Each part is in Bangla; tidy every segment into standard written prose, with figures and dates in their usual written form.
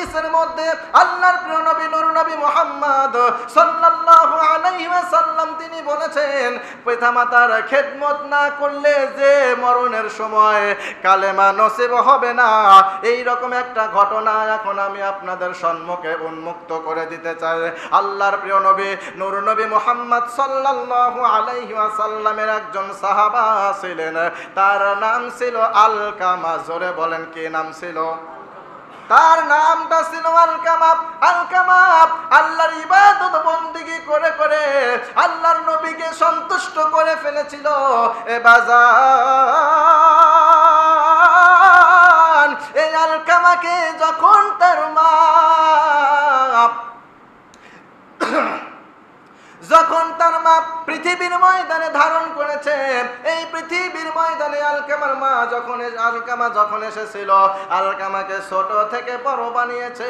হাদিসের মধ্যে আল্লাহর প্রিয় নবী নূর নবী মুহাম্মদ সাল্লাল্লাহু আলাইহি ওয়াসাল্লাম তিনি বলেছেন, পিতামাতার খেদমত না করলে যে মরণের সময় কালেমা নসিব হবে না, এই রকম একটা ঘটনা এখন আমি আপনাদের সম্মুখে উন্মুক্ত করে দিতে চাই। আল্লাহর প্রিয় নবী নূর নবী মুহাম্মদ সাল্লাল্লাহু আলাইহি ওয়াসাল্লামের একজন সাহাবা ছিলেন, তার নাম ছিল আলকামা। জোরে বলেন কি নাম ছিল? তার নামটা ছিল আলকামা। আলকামা আল্লাহর ইবাদত বন্দেগী করে করে আল্লাহর নবীকে সন্তুষ্ট করে ফেলেছিল। এ বাজার, এই আলকামাকে যখন তার মা পৃথিবীর ময়দানে ধারণ করেছে, এই পৃথিবীর ময়দানে আলকামা যখন এসেছিল, আলকামাকে ছোট থেকে বড় বানিয়েছে।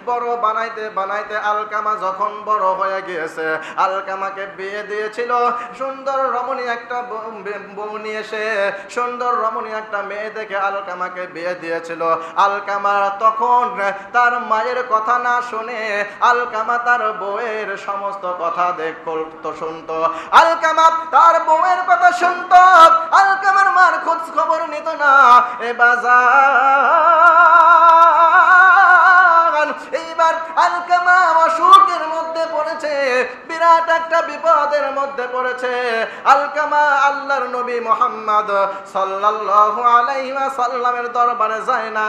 বড় বানাইতে বানাইতে আলকামা যখন বড় হয়ে গিয়েছে, আলকামাকে বিয়ে দিয়েছিল সুন্দর রমণী একটা বউ নিয়ে এসে, সুন্দর রমণী একটা মেয়ে দেখে আলকামাকে বিয়ে দিয়েছিল। আলকামা তখন তার মায়ের কথা না শুনে আলকামা তার বউয়ের সমস্ত কথা দেখতো, শুনতো। আলকামা তার বউয়ের কথা শুনতো, আলকামার মার খোঁজ খবর নিত না। এ বাজার, এইবার আলকামা অসুখের মধ্যে পড়েছে, বিরাট একটা বিপদের মধ্যে পড়েছে। আলকামা আল্লাহর নবী মুহাম্মদ সাল্লাল্লাহু আলাইহি ওয়াসাল্লামের দরবারে যায় না।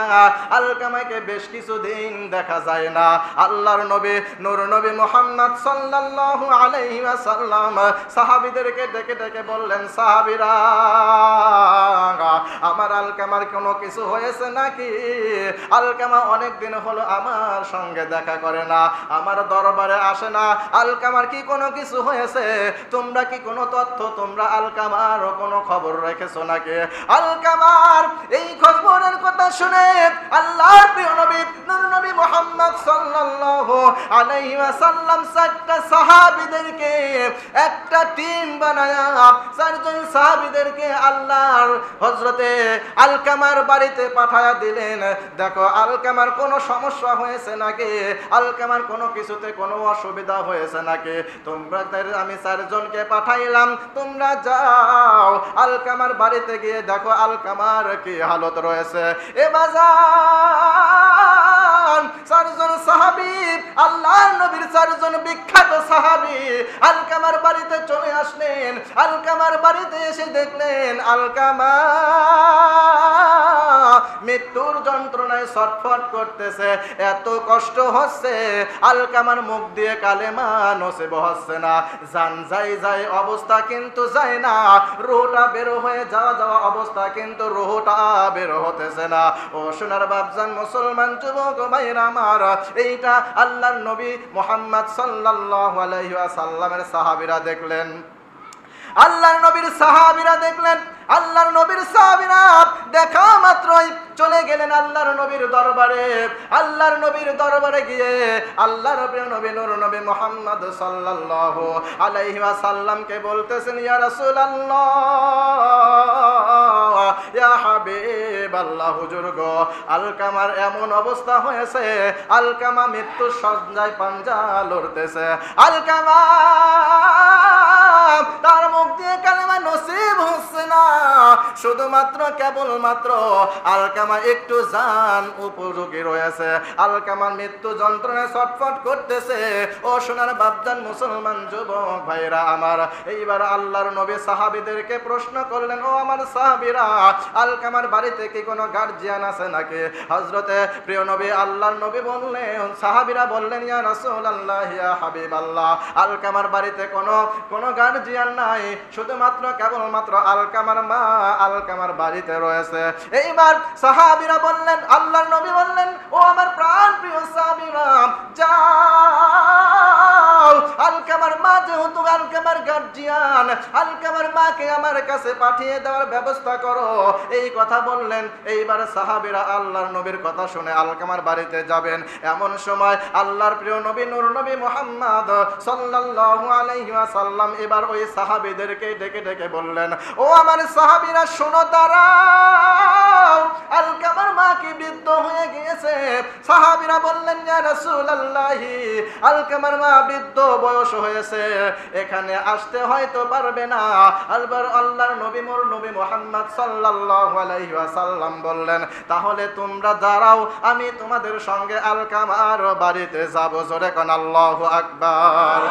আলকামাকে বেশ কিছুদিন দেখা যায় না। আল্লাহর নবী নূর নবী মুহাম্মদ সাল্লাল্লাহু আলাইহি ওয়াসাল্লাম সাহাবীদেরকে ডেকে ডেকে বললেন, সাহাবীরা, আমার আলকামার কোনো কিছু হয়েছে নাকি? আলকামা অনেক দিন হলো আমার সঙ্গে দেখা করে না, আমার দরবারে আসে না। আলকামার কি কোনো কিছু হয়েছে? তোমরা কি কোনো তথ্য, তোমরা আলকামার কোনো খবর রেখেছো নাকি? আলকামার এই খবরের কথা শুনে আল্লাহর প্রিয় নবী নূর নবী মুহাম্মদ সাল্লাল্লাহু আলাইহি ওয়াসাল্লাম চারটা সাহাবীদেরকে একটা টিম বানায়া, চারজন সাহাবীদেরকে আল্লাহর হযরতে আলকামার বাড়িতে পাঠায়া দিলেন। দেখো আলকামার কোনো সমস্যা হয়েছে নাকি, আলকামার কোনো কিছুতে কোনো অসুবিধা হয়েছে নাকি, তোমরা আমি চারজনকে পাঠাইলাম, তোমরা যাও আলকামার বাড়িতে গিয়ে দেখো আলকামার কি হালত রয়েছে। এ বাজার, চারজন সাহাবী, আল্লাহর নবীর চারজন বিখ্যাত সাহাবী আলকামার বাড়িতে চলে আসলেন। আলকামার বাড়িতে এসে দেখলেন আলকামা মৃত্যুর যন্ত্রণায় ছটফট করতেছে, এত কষ্ট হচ্ছে, আলকামার মুখ দিয়ে কালেমা নসিব হচ্ছে না, জান যাই যাই অবস্থা কিন্তু যায় না, রুহটা বের হয়ে যাওয়া অবস্থা কিন্তু রুহটা বের হতেছে না। ও সোনার বাপজান মুসলমান যুবক ভাইরা আমার, এইটা আল্লাহর নবী মুহাম্মদ সাল্লাল্লাহু আলাইহি ওয়াসাল্লামের সাহাবীরা দেখলেন। আল্লাহর নবীর সাহাবীরা দেখলেন, আল্লাহর নবীর সাহাবীরা দেখা মাত্রই চলে গেলেন আল্লাহর নবীর দরবারে। আল্লাহর নবীর দরবারে গিয়ে আল্লাহর প্রিয় নবী নূর নবী মুহাম্মদ সাল্লাল্লাহু আলাইহি ওয়াসাল্লামকে বলতেছেন, ইয়া রাসূলুল্লাহ, ইয়া হাবিবাল্লাহ, হুজুর গো, আলকামার এমন অবস্থা হয়েছে, আলকামা মৃত্যুর শয্যায় পাঞ্জা লড়তেছে, আলকামা তার মুখ দিয়ে কালেমা নসিব হচ্ছে না, শুধুমাত্র কেবলমাত্র আলকামা একটু জান উপযোগী রয়েছে, আলকামার মৃত্যু যন্ত্রণায় ছটফট করতেছে। ও সোনার বাপজান মুসলমান যুবক ভাইরা আমার, এইবার আল্লাহর নবী সাহাবীদেরকে প্রশ্ন করলেন, ও আমার সাহাবীরা, আলকামার বাড়িতে কি কোনো গার্জিয়ান আছে নাকি? হযরতে প্রিয় নবী আল্লাহর নবী বললেন, সাহাবীরা বললেন, ইয়া রাসূলুল্লাহ, ইয়া হাবিবাল্লাহ, আলকামার বাড়িতে কোনো গার্জিয়ান নাই, শুধুমাত্র কেবলমাত্র আলকামার মা আলকামার বাড়িতে রয়েছে। এইবার সাহাবীরা বললেন, আল্লাহর নবী বললেন, ও আমার প্রাণ প্রিয় সাহাবীরা, যাও আলকামার মা যেহেতু আলকামার গার্জিয়ান, আলকামার মাকে আমার কাছে পাঠিয়ে দেওয়ার ব্যবস্থা করো। এই কথা বললেন। এইবার সাহাবীরা আল্লাহর নবীর কথা শুনে আলকামার বাড়িতে যাবেন, এমন সময় আল্লাহর প্রিয় নবী নূর নবী মুহাম্মদ সাল্লাল্লাহু আলাইহি ওয়াসাল্লাম এবার ওই সাহাবীদেরকে ডেকে ডেকে বললেন, ও আমার সাহাবীরা শোনো, তারা যাও, আলকামার মা কি বৃদ্ধ হয়ে গিয়েছে? সাহাবীরা বললেন, ইয়া রাসূলুল্লাহ, আলকামার মা বৃদ্ধ বয়স হয়েছে, এখানে আসতে হয়তো পারবে না। আল্লাহর নবী নবী মুহাম্মদ সাল্লাল্লাহু আলাইহি ওয়াসাল্লাম বললেন, তাহলে তোমরা দাঁড়াও, আমি তোমাদের সঙ্গে আলকামার বাড়িতে যাব। জোরে কোন আল্লাহু আকবার।